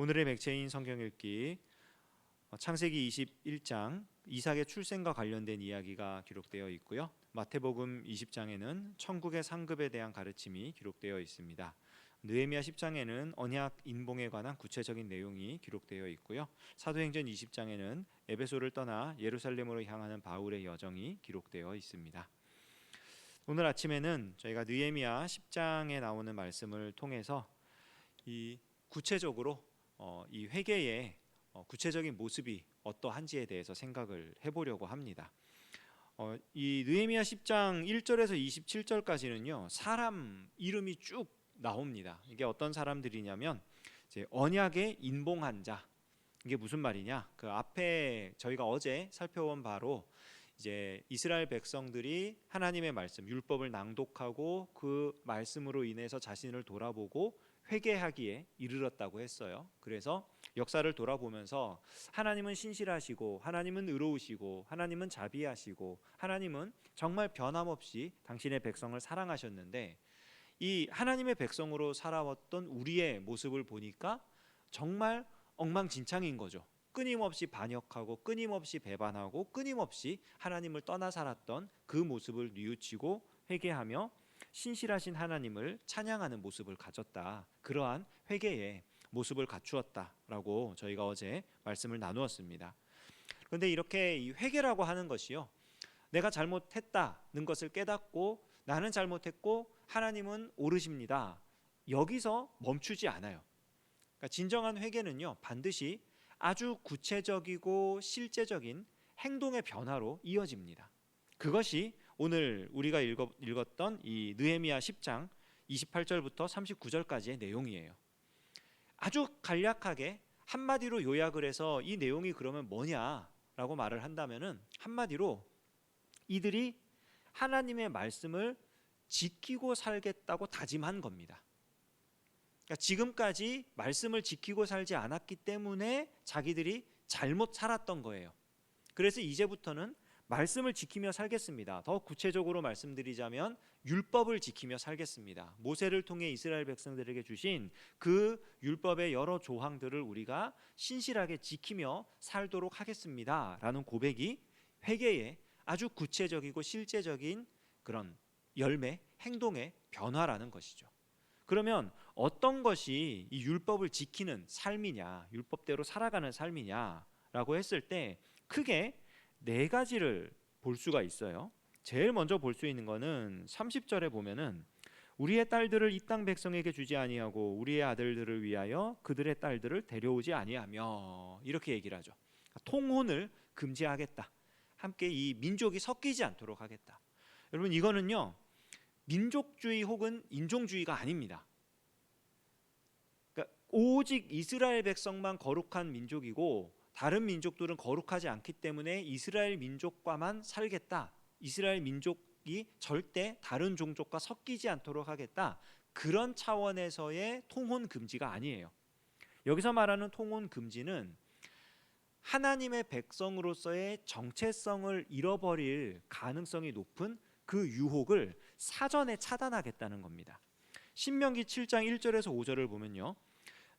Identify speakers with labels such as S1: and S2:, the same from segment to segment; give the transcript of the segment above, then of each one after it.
S1: 오늘의 맥체인 성경 읽기 창세기 21장 이삭의 출생과 관련된 이야기가 기록되어 있고요. 마태복음 20장에는 천국의 상급에 대한 가르침이 기록되어 있습니다. 느헤미야 10장에는 언약 인봉에 관한 구체적인 내용이 기록되어 있고요. 사도행전 20장에는 에베소를 떠나 예루살렘으로 향하는 바울의 여정이 기록되어 있습니다. 오늘 아침에는 저희가 느헤미야 10장에 나오는 말씀을 통해서 이 구체적으로 이 회개의 구체적인 모습이 어떠한지에 대해서 생각을 해보려고 합니다. 이 느헤미야 10장 1절에서 27절까지는요 사람 이름이 쭉 나옵니다. 이게 어떤 사람들이냐면 이제 언약의 인봉한 자. 이게 무슨 말이냐? 그 앞에 저희가 어제 살펴본 바로 이제 이스라엘 백성들이 하나님의 말씀 율법을 낭독하고 그 말씀으로 인해서 자신을 돌아보고 회개하기에 이르렀다고 했어요. 그래서 역사를 돌아보면서 하나님은 신실하시고 하나님은 의로우시고 하나님은 자비하시고 하나님은 정말 변함없이 당신의 백성을 사랑하셨는데 이 하나님의 백성으로 살아왔던 우리의 모습을 보니까 정말 엉망진창인 거죠. 끊임없이 반역하고 끊임없이 배반하고 끊임없이 하나님을 떠나 살았던 그 모습을 뉘우치고 회개하며 신실하신 하나님을 찬양하는 모습을 가졌다. 그러한 회개의 모습을 갖추었다라고 저희가 어제 말씀을 나누었습니다. 그런데 이렇게 이 회개라고 하는 것이요, 내가 잘못했다는 것을 깨닫고 나는 잘못했고 하나님은 옳으십니다, 여기서 멈추지 않아요. 그러니까 진정한 회개는요 반드시 아주 구체적이고 실제적인 행동의 변화로 이어집니다. 그것이 오늘 우리가 읽었던 이 느헤미야 10장 28절부터 39절까지의 내용이에요. 아주 간략하게 한마디로 요약을 해서 이 내용이 그러면 뭐냐라고 말을 한다면은 한마디로 이들이 하나님의 말씀을 지키고 살겠다고 다짐한 겁니다. 그러니까 지금까지 말씀을 지키고 살지 않았기 때문에 자기들이 잘못 살았던 거예요. 그래서 이제부터는 말씀을 지키며 살겠습니다. 더 구체적으로 말씀드리자면 율법을 지키며 살겠습니다. 모세를 통해 이스라엘 백성들에게 주신 그 율법의 여러 조항들을 우리가 신실하게 지키며 살도록 하겠습니다 라는 고백이 회개의 아주 구체적이고 실제적인 그런 열매, 행동의 변화라는 것이죠. 그러면 어떤 것이 이 율법을 지키는 삶이냐, 율법대로 살아가는 삶이냐라고 했을 때 크게 네 가지를 볼 수가 있어요. 제일 먼저 볼 수 있는 거는 30절에 보면은 우리의 딸들을 이 땅 백성에게 주지 아니하고 우리의 아들들을 위하여 그들의 딸들을 데려오지 아니하며, 이렇게 얘기를 하죠. 통혼을 금지하겠다. 함께 이 민족이 섞이지 않도록 하겠다. 여러분, 이거는요 민족주의 혹은 인종주의가 아닙니다. 그러니까 오직 이스라엘 백성만 거룩한 민족이고 다른 민족들은 거룩하지 않기 때문에 이스라엘 민족과만 살겠다. 이스라엘 민족이 절대 다른 종족과 섞이지 않도록 하겠다. 그런 차원에서의 통혼 금지가 아니에요. 여기서 말하는 통혼 금지는 하나님의 백성으로서의 정체성을 잃어버릴 가능성이 높은 그 유혹을 사전에 차단하겠다는 겁니다. 신명기 7장 1절에서 5절을 보면요,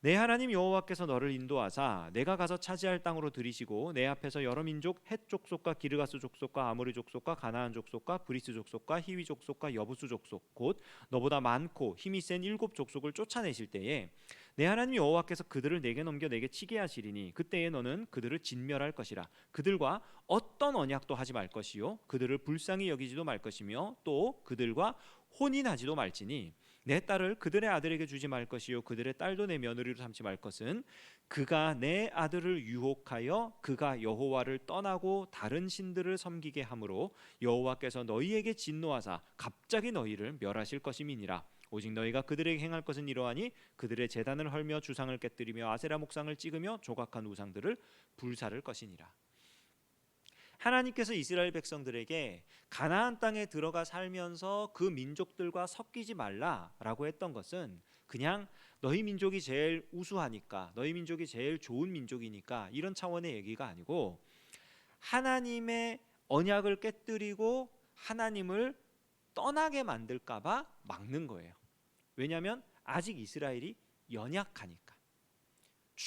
S1: 내 하나님 여호와께서 너를 인도하사 내가 가서 차지할 땅으로 들이시고 내 앞에서 여러 민족 헷 족속과 기르가스 족속과 아모리 족속과 가나안 족속과 브리스 족속과 히위 족속과 여부수 족속 곧 너보다 많고 힘이 센 7 족속을 쫓아내실 때에 내 하나님 여호와께서 그들을 내게 넘겨 내게 치게 하시리니 그때에 너는 그들을 진멸할 것이라. 그들과 어떤 언약도 하지 말 것이요 그들을 불쌍히 여기지도 말 것이며 또 그들과 혼인하지도 말지니 내 딸을 그들의 아들에게 주지 말 것이요 그들의 딸도 내 며느리로 삼지 말 것은 그가 내 아들을 유혹하여 그가 여호와를 떠나고 다른 신들을 섬기게 함으로 여호와께서 너희에게 진노하사 갑자기 너희를 멸하실 것임이니라. 오직 너희가 그들에게 행할 것은 이러하니 그들의 제단을 헐며 주상을 깨뜨리며 아세라 목상을 찍으며 조각한 우상들을 불사를 것이니라. 하나님께서 이스라엘 백성들에게 가나안 땅에 들어가 살면서 그 민족들과 섞이지 말라라고 했던 것은 그냥 너희 민족이 제일 우수하니까, 너희 민족이 제일 좋은 민족이니까 이런 차원의 얘기가 아니고 하나님의 언약을 깨뜨리고 하나님을 떠나게 만들까 봐 막는 거예요. 왜냐하면 아직 이스라엘이 연약하니까.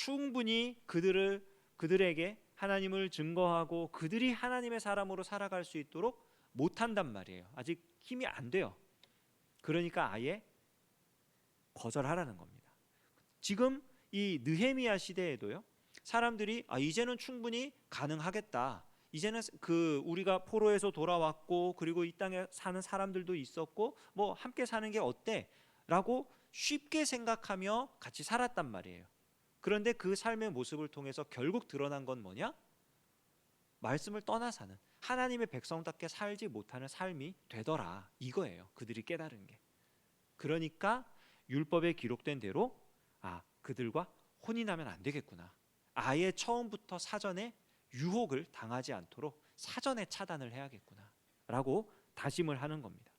S1: 충분히 그들에게 하나님을 증거하고 그들이 하나님의 사람으로 살아갈 수 있도록 못한단 말이에요. 아직 힘이 안 돼요. 그러니까 아예 거절하라는 겁니다. 지금 이 느헤미야 시대에도요, 사람들이 이제는 충분히 가능하겠다. 이제는 우리가 포로에서 돌아왔고 그리고 이 땅에 사는 사람들도 있었고 뭐 함께 사는 게 어때? 라고 쉽게 생각하며 같이 살았단 말이에요. 그런데 그 삶의 모습을 통해서 결국 드러난 건 뭐냐? 말씀을 떠나 사는, 하나님의 백성답게 살지 못하는 삶이 되더라, 이거예요. 그들이 깨달은 게. 그러니까 율법에 기록된 대로 그들과 혼인하면 안 되겠구나. 아예 처음부터 사전에 유혹을 당하지 않도록 사전에 차단을 해야겠구나 라고 다짐을 하는 겁니다.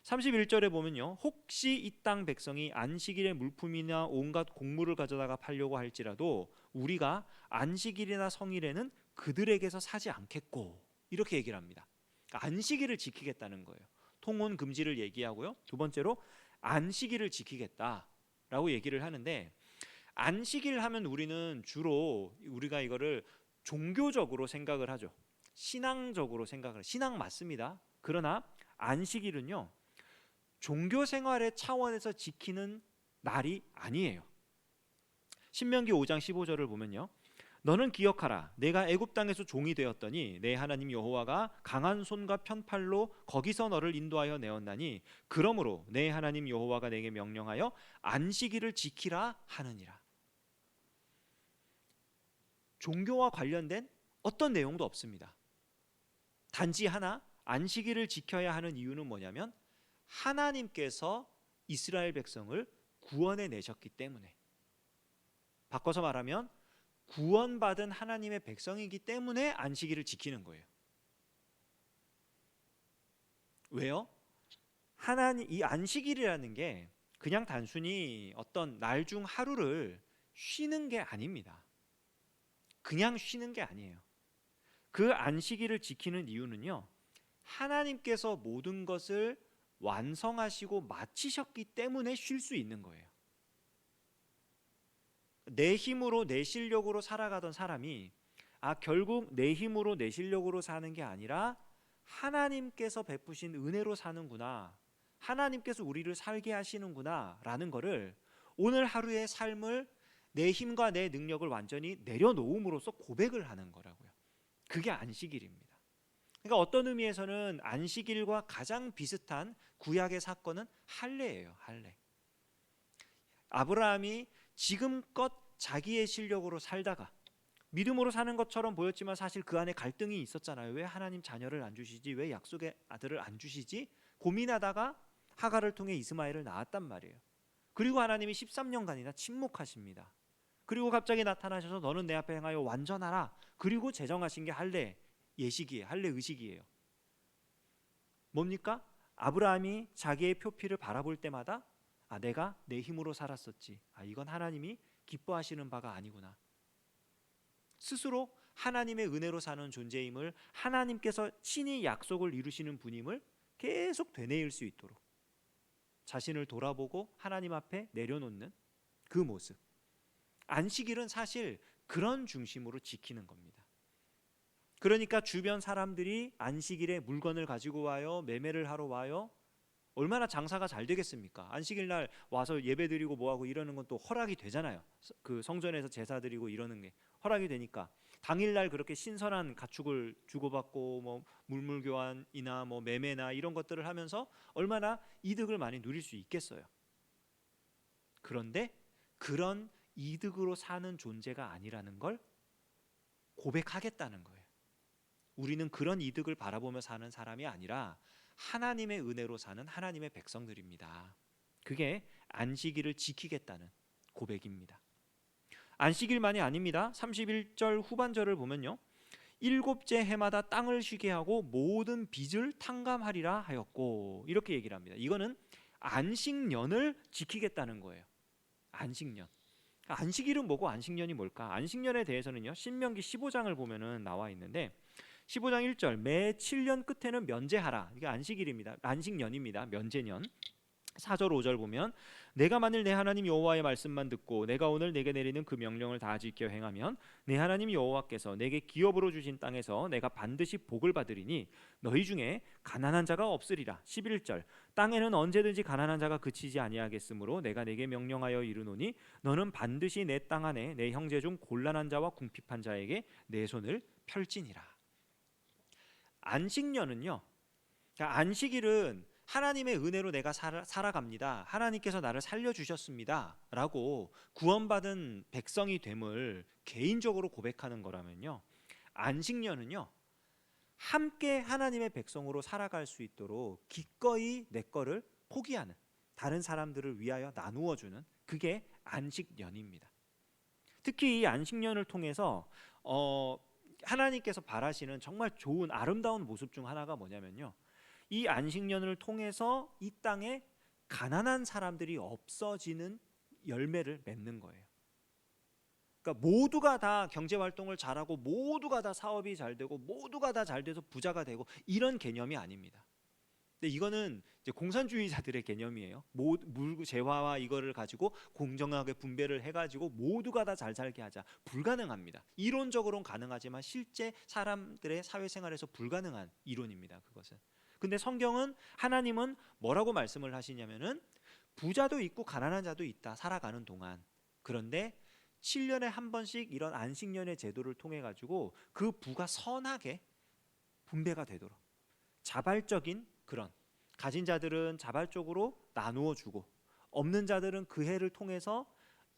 S1: 31절에 보면요, 혹시 이 땅 백성이 안식일의 물품이나 온갖 곡물을 가져다가 팔려고 할지라도 우리가 안식일이나 성일에는 그들에게서 사지 않겠고, 이렇게 얘기를 합니다. 안식일을 지키겠다는 거예요. 통혼 금지를 얘기하고요, 두 번째로 안식일을 지키겠다라고 얘기를 하는데, 안식일 하면 우리는 주로 우리가 이거를 종교적으로 생각을 하죠. 신앙적으로 생각을, 신앙 맞습니다. 그러나 안식일은요, 종교 생활의 차원에서 지키는 날이 아니에요. 신명기 5장 15절을 보면요, 너는 기억하라. 내가 애굽 땅에서 종이 되었더니 내 하나님 여호와가 강한 손과 편팔로 거기서 너를 인도하여 내었나니 그러므로 내 하나님 여호와가 내게 명령하여 안식일을 지키라 하느니라. 종교와 관련된 어떤 내용도 없습니다. 단지 하나, 안식일을 지켜야 하는 이유는 뭐냐면 하나님께서 이스라엘 백성을 구원해 내셨기 때문에, 바꿔서 말하면 구원받은 하나님의 백성이기 때문에 안식일을 지키는 거예요. 왜요? 이 안식일이라는 게 그냥 단순히 어떤 날 중 하루를 쉬는 게 아닙니다. 그냥 쉬는 게 아니에요. 그 안식일을 지키는 이유는요, 하나님께서 모든 것을 완성하시고 마치셨기 때문에 쉴 수 있는 거예요. 내 힘으로 내 실력으로 살아가던 사람이 결국 내 힘으로 내 실력으로 사는 게 아니라 하나님께서 베푸신 은혜로 사는구나, 하나님께서 우리를 살게 하시는구나 라는 거를 오늘 하루의 삶을 내 힘과 내 능력을 완전히 내려놓음으로써 고백을 하는 거라고요. 그게 안식일입니다. 그러니까 어떤 의미에서는 안식일과 가장 비슷한 구약의 사건은 할례예요. 할례. 아브라함이 지금껏 자기의 실력으로 살다가 믿음으로 사는 것처럼 보였지만 사실 그 안에 갈등이 있었잖아요. 왜 하나님 자녀를 안 주시지? 왜 약속의 아들을 안 주시지? 고민하다가 하갈을 통해 이스마엘을 낳았단 말이에요. 그리고 하나님이 13년간이나 침묵하십니다. 그리고 갑자기 나타나셔서 너는 내 앞에 행하여 완전하라. 그리고 제정하신 게 할례 예식이에요. 할례 의식이에요. 뭡니까? 아브라함이 자기의 표피를 바라볼 때마다 내가 내 힘으로 살았었지. 이건 하나님이 기뻐하시는 바가 아니구나. 스스로 하나님의 은혜로 사는 존재임을, 하나님께서 친히 약속을 이루시는 분임을 계속 되뇌일 수 있도록 자신을 돌아보고 하나님 앞에 내려놓는 그 모습. 안식일은 사실 그런 중심으로 지키는 겁니다. 그러니까 주변 사람들이 안식일에 물건을 가지고 와요, 매매를 하러 와요. 얼마나 장사가 잘 되겠습니까? 안식일 날 와서 예배드리고 뭐하고 이러는 건 또 허락이 되잖아요. 그 성전에서 제사 드리고 이러는 게 허락이 되니까 당일날 그렇게 신선한 가축을 주고받고 뭐 물물 교환이나 뭐 매매나 이런 것들을 하면서 얼마나 이득을 많이 누릴 수 있겠어요. 그런데 그런 이득으로 사는 존재가 아니라는 걸 고백하겠다는 거예요. 우리는 그런 이득을 바라보며 사는 사람이 아니라 하나님의 은혜로 사는 하나님의 백성들입니다. 그게 안식일을 지키겠다는 고백입니다. 안식일만이 아닙니다. 31절 후반절을 보면요, 일곱째 해마다 땅을 쉬게 하고 모든 빚을 탕감하리라 하였고, 이렇게 얘기를 합니다. 이거는 안식년을 지키겠다는 거예요. 안식년. 안식일은 뭐고 안식년이 뭘까? 안식년에 대해서는요, 신명기 15장을 보면은 나와 있는데 15장 1절 매 7년 끝에는 면제하라. 이게 안식일입니다. 안식년입니다. 면제년. 4절 5절 보면 내가 만일 내 하나님 여호와의 말씀만 듣고 내가 오늘 내게 내리는 그 명령을 다 지켜 행하면 내 하나님 여호와께서 내게 기업으로 주신 땅에서 내가 반드시 복을 받으리니 너희 중에 가난한 자가 없으리라. 11절 땅에는 언제든지 가난한 자가 그치지 아니하겠으므로 내가 내게 명령하여 이르노니 너는 반드시 내 땅 안에 내 형제 중 곤란한 자와 궁핍한 자에게 내 손을 펼지니라. 안식년은요, 그러니까 안식일은 하나님의 은혜로 내가 살아갑니다, 하나님께서 나를 살려주셨습니다 라고 구원받은 백성이 됨을 개인적으로 고백하는 거라면요, 안식년은요 함께 하나님의 백성으로 살아갈 수 있도록 기꺼이 내 거를 포기하는, 다른 사람들을 위하여 나누어 주는, 그게 안식년입니다. 특히 이 안식년을 통해서 하나님께서 바라시는 정말 좋은 아름다운 모습 중 하나가 뭐냐면요, 이 안식년을 통해서 이 땅에 가난한 사람들이 없어지는 열매를 맺는 거예요. 그러니까 모두가 다 경제활동을 잘하고 모두가 다 사업이 잘 되고 모두가 다 잘 돼서 부자가 되고 이런 개념이 아닙니다. 근데 이거는 이제 공산주의자들의 개념이에요. 재화와 이거를 가지고 공정하게 분배를 해가지고 모두가 다 잘 살게 하자. 불가능합니다. 이론적으로는 가능하지만 실제 사람들의 사회생활에서 불가능한 이론입니다, 그것은. 근데 성경은, 하나님은 뭐라고 말씀을 하시냐면은 부자도 있고 가난한 자도 있다, 살아가는 동안. 그런데 7년에 한 번씩 이런 안식년의 제도를 통해 가지고 그 부가 선하게 분배가 되도록, 자발적인 그런, 가진 자들은 자발적으로 나누어 주고 없는 자들은 그 해를 통해서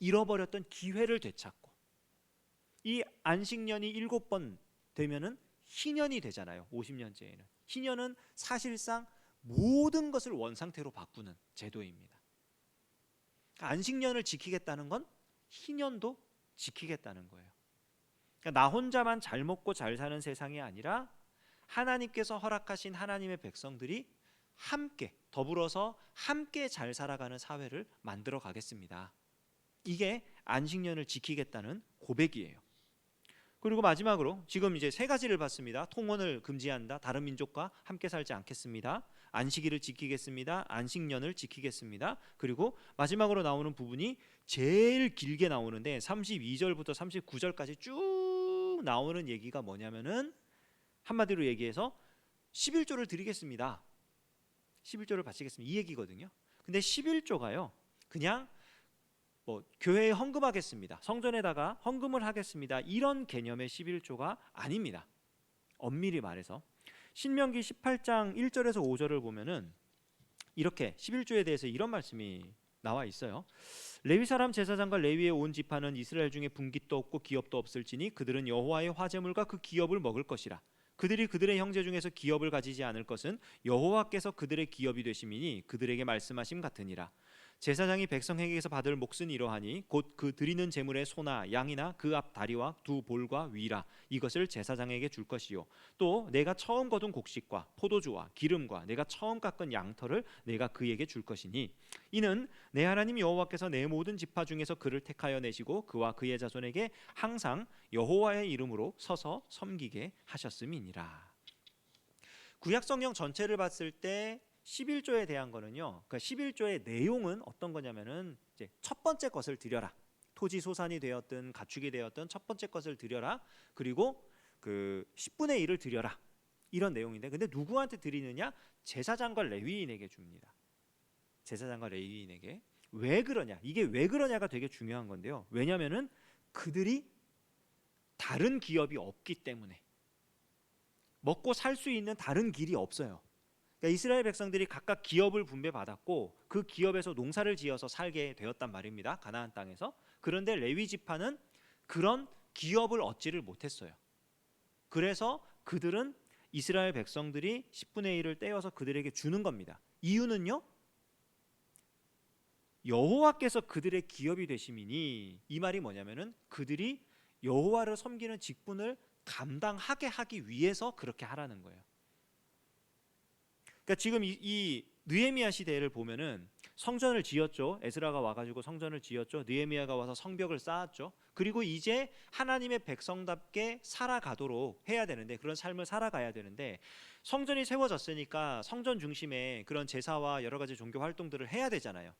S1: 잃어버렸던 기회를 되찾고, 이 안식년이 7번 되면은 희년이 되잖아요. 50년째에는 희년은 사실상 모든 것을 원상태로 바꾸는 제도입니다. 안식년을 지키겠다는 건 희년도 지키겠다는 거예요. 그러니까 나 혼자만 잘 먹고 잘 사는 세상이 아니라 하나님께서 허락하신 하나님의 백성들이 함께 더불어서 함께 잘 살아가는 사회를 만들어 가겠습니다. 이게 안식년을 지키겠다는 고백이에요. 그리고 마지막으로 지금 이제 3가지를 봤습니다. 통혼을 금지한다, 다른 민족과 함께 살지 않겠습니다, 안식일을 지키겠습니다, 안식년을 지키겠습니다. 그리고 마지막으로 나오는 부분이 제일 길게 나오는데 32절부터 39절까지 쭉 나오는 얘기가 뭐냐면은, 한마디로 얘기해서 11조를 드리겠습니다, 11조를 바치겠습니다, 이 얘기거든요. 근데 11조가요 그냥 교회에 헌금하겠습니다, 성전에다가 헌금을 하겠습니다, 이런 개념의 11조가 아닙니다. 엄밀히 말해서 신명기 18장 1절에서 5절을 보면은 이렇게 11조에 대해서 이런 말씀이 나와 있어요. 레위 사람 제사장과 레위의 온 지파는 이스라엘 중에 분깃도 없고 기업도 없을지니 그들은 여호와의 화제물과 그 기업을 먹을 것이라. 그들이 그들의 형제 중에서 기업을 가지지 않을 것은 여호와께서 그들의 기업이 되심이니 그들에게 말씀하심 같으니라. 제사장이 백성에게서 받을 몫은 이러하니 곧 그 드리는 제물의 소나 양이나 그 앞 다리와 두 볼과 위라. 이것을 제사장에게 줄 것이요 또 내가 처음 거둔 곡식과 포도주와 기름과 내가 처음 깎은 양털을 내가 그에게 줄 것이니 이는 내 하나님 여호와께서 내 모든 지파 중에서 그를 택하여 내시고 그와 그의 자손에게 항상 여호와의 이름으로 서서 섬기게 하셨음이니라. 구약 성경 전체를 봤을 때 11조에 대한 거는요, 그러니까 11조의 내용은 어떤 거냐면은 이제 첫 번째 것을 드려라, 토지 소산이 되었든 가축이 되었든 첫 번째 것을 드려라, 그리고 그 10분의 1을 드려라, 이런 내용인데, 근데 누구한테 드리느냐? 제사장과 레위인에게 줍니다. 제사장과 레위인에게. 왜 그러냐? 이게 왜 그러냐가 되게 중요한 건데요. 왜냐면은 그들이 다른 기업이 없기 때문에, 먹고 살 수 있는 다른 길이 없어요. 그러니까 이스라엘 백성들이 각각 기업을 분배받았고 그 기업에서 농사를 지어서 살게 되었단 말입니다, 가나안 땅에서. 그런데 레위 지파는 그런 기업을 얻지를 못했어요. 그래서 그들은 이스라엘 백성들이 10분의 1을 떼어서 그들에게 주는 겁니다. 이유는요, 여호와께서 그들의 기업이 되심이니, 이 말이 뭐냐면은 그들이 여호와를 섬기는 직분을 감당하게 하기 위해서 그렇게 하라는 거예요. 그러니까 지금 이 느헤미야 시대를 보면은 성전을 지었죠. 에스라가 와가지고 성전을 지었죠. 느헤미야가 와서 성벽을 쌓았죠. 그리고 이제 하나님의 백성답게 살아가도록 해야 되는데, 그런 삶을 살아가야 되는데, 성전이 세워졌으니까 성전 중심의 그런 제사와 여러 가지 종교 활동들을 해야 되잖아요.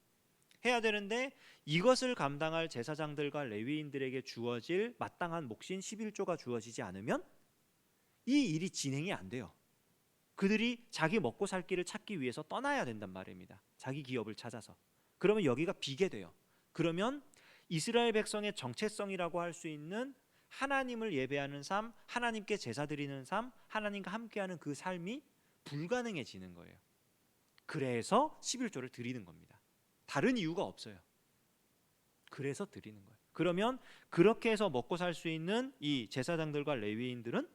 S1: 해야 되는데 이것을 감당할 제사장들과 레위인들에게 주어질 마땅한 몫인 11조가 주어지지 않으면 이 일이 진행이 안 돼요. 그들이 자기 먹고 살 길을 찾기 위해서 떠나야 된단 말입니다. 자기 기업을 찾아서. 그러면 여기가 비게 돼요. 그러면 이스라엘 백성의 정체성이라고 할 수 있는 하나님을 예배하는 삶, 하나님께 제사 드리는 삶, 하나님과 함께하는 그 삶이 불가능해지는 거예요. 그래서 11조를 드리는 겁니다. 다른 이유가 없어요. 그래서 드리는 거예요. 그러면 그렇게 해서 먹고 살 수 있는 이 제사장들과 레위인들은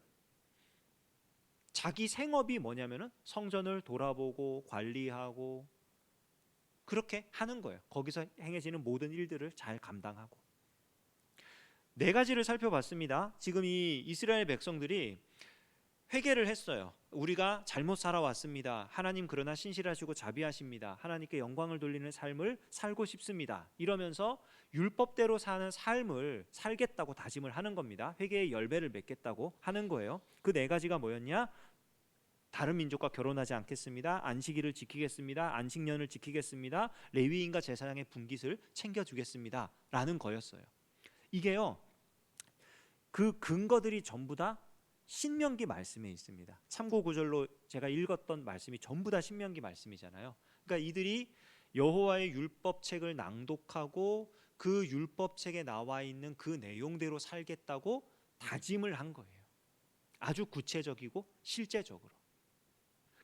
S1: 자기 생업이 뭐냐면은 성전을 돌아보고 관리하고 그렇게 하는 거예요. 거기서 행해지는 모든 일들을 잘 감당하고. 네 가지를 살펴봤습니다. 지금 이 이스라엘 백성들이 회개를 했어요. 우리가 잘못 살아왔습니다. 하나님 그러나 신실하시고 자비하십니다. 하나님께 영광을 돌리는 삶을 살고 싶습니다. 이러면서 율법대로 사는 삶을 살겠다고 다짐을 하는 겁니다. 회개의 열매를 맺겠다고 하는 거예요. 그 네 가지가 뭐였냐? 다른 민족과 결혼하지 않겠습니다. 안식일을 지키겠습니다. 안식년을 지키겠습니다. 레위인과 제사장의 분깃을 챙겨주겠습니다. 라는 거였어요. 이게요, 그 근거들이 전부 다 신명기 말씀에 있습니다. 참고 구절로 제가 읽었던 말씀이 전부 다 신명기 말씀이잖아요. 그러니까 이들이 여호와의 율법책을 낭독하고 그 율법책에 나와 있는 그 내용대로 살겠다고 다짐을 한 거예요. 아주 구체적이고 실제적으로.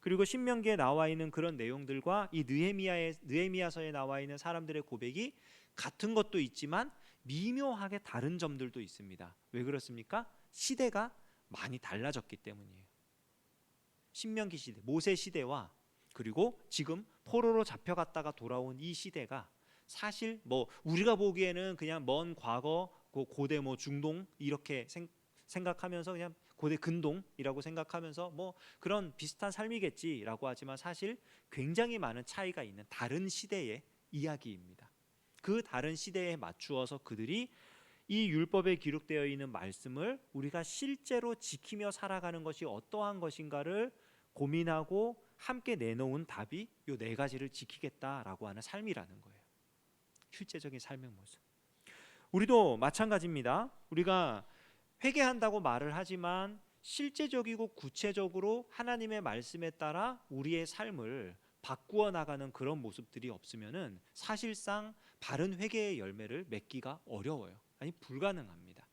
S1: 그리고 신명기에 나와 있는 그런 내용들과 이 느헤미야서에 나와 있는 사람들의 고백이 같은 것도 있지만 미묘하게 다른 점들도 있습니다. 왜 그렇습니까? 시대가 많이 달라졌기 때문이에요. 신명기 시대, 모세 시대와 그리고 지금 포로로 잡혀갔다가 돌아온 이 시대가 사실 뭐 우리가 보기에는 그냥 먼 과거, 고대 뭐 중동 이렇게 생각하면서 그냥 고대 근동이라고 생각하면서 뭐 그런 비슷한 삶이겠지라고 하지만 사실 굉장히 많은 차이가 있는 다른 시대의 이야기입니다. 그 다른 시대에 맞추어서 그들이 이 율법에 기록되어 있는 말씀을 우리가 실제로 지키며 살아가는 것이 어떠한 것인가를 고민하고 함께 내놓은 답이 이 네 가지를 지키겠다라고 하는 삶이라는 거예요. 실제적인 삶의 모습. 우리도 마찬가지입니다. 우리가 회개한다고 말을 하지만 실제적이고 구체적으로 하나님의 말씀에 따라 우리의 삶을 바꾸어 나가는 그런 모습들이 없으면은 사실상 바른 회개의 열매를 맺기가 어려워요. 아니 불가능합니다.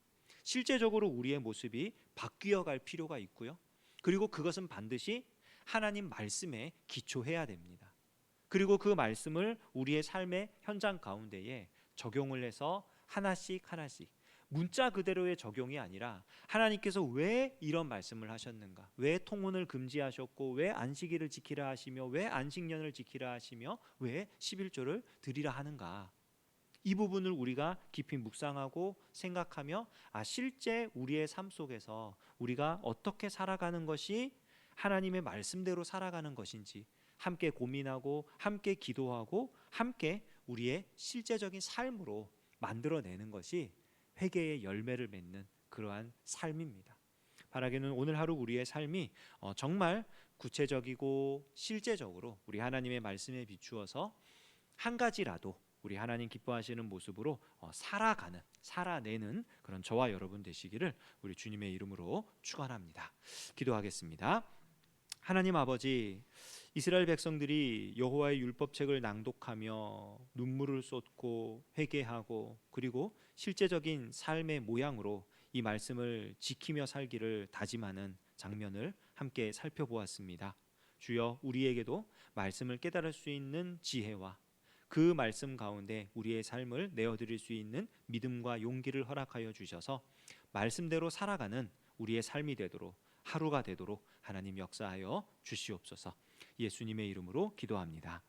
S1: 실제적으로 우리의 모습이 바뀌어 갈 필요가 있고요. 그리고 그것은 반드시 하나님 말씀에 기초해야 됩니다. 그리고 그 말씀을 우리의 삶의 현장 가운데에 적용을 해서 하나씩 문자 그대로의 적용이 아니라 하나님께서 왜 이런 말씀을 하셨는가? 왜 통혼을 금지하셨고 왜 안식일을 지키라 하시며 왜 안식년을 지키라 하시며 왜 11조를 드리라 하는가? 이 부분을 우리가 깊이 묵상하고 생각하며 실제 우리의 삶 속에서 우리가 어떻게 살아가는 것이 하나님의 말씀대로 살아가는 것인지 함께 고민하고 함께 기도하고 함께 우리의 실제적인 삶으로 만들어내는 것이 회개의 열매를 맺는 그러한 삶입니다. 바라기는 오늘 하루 우리의 삶이 정말 구체적이고 실제적으로 우리 하나님의 말씀에 비추어서 한 가지라도 우리 하나님 기뻐하시는 모습으로 살아내는 그런 저와 여러분 되시기를 우리 주님의 이름으로 축원합니다. 기도하겠습니다. 하나님 아버지, 이스라엘 백성들이 여호와의 율법책을 낭독하며 눈물을 쏟고 회개하고 그리고 실제적인 삶의 모양으로 이 말씀을 지키며 살기를 다짐하는 장면을 함께 살펴보았습니다. 주여, 우리에게도 말씀을 깨달을 수 있는 지혜와 그 말씀 가운데 우리의 삶을 내어드릴 수 있는 믿음과 용기를 허락하여 주셔서 말씀대로 살아가는 우리의 삶이 되도록, 하루가 되도록 하나님 역사하여 주시옵소서. 예수님의 이름으로 기도합니다.